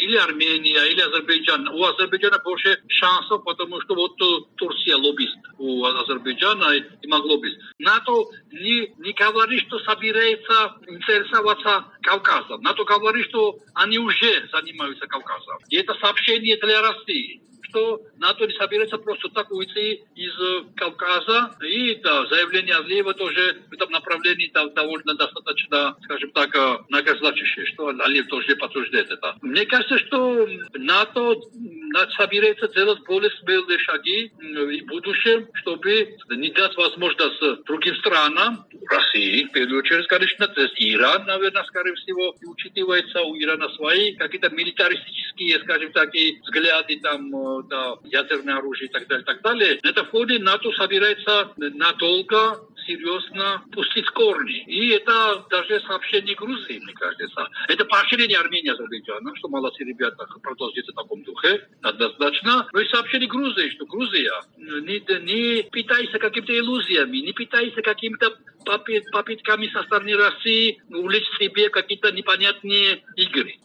или Армения, или Азербайджан. У Азербайджана больше шансов, потому что вот Турция лоббист у Азербайджана и лоббист. НАТО не говорит, что собирается интересоваться Кавказом. НАТО говорит, что они уже занимаются Кавказом. И это сообщение для России, что НАТО не собирается просто так уйти из Кавказа. И да, заявление Алиева тоже в этом направлении довольно достаточно, скажем так, многозначащее, что Алиев тоже подтверждает это. Мне кажется, что НАТО собирается делать более смелые шаги в будущем, чтобы не дать возможность другим странам, России, в первую очередь, конечно, то есть Иран, наверное, скорее всего, учитывается у Ирана свои какие-то милитаристические, скажем так, взгляды, там, да, ядерное оружие и так далее, так далее. На этом фоне НАТО собирается надолго, серьезно пустить корни. И это даже сообщение Грузии, мне кажется. Это поощрение Армении, Азербайджана, что молодцы ребята продолжают в таком духе, однозначно. Но и сообщение Грузии, что Грузия не питается какими-то иллюзиями, не питается какими-то попытками со стороны России увлечь себе какие-то непонятные игры.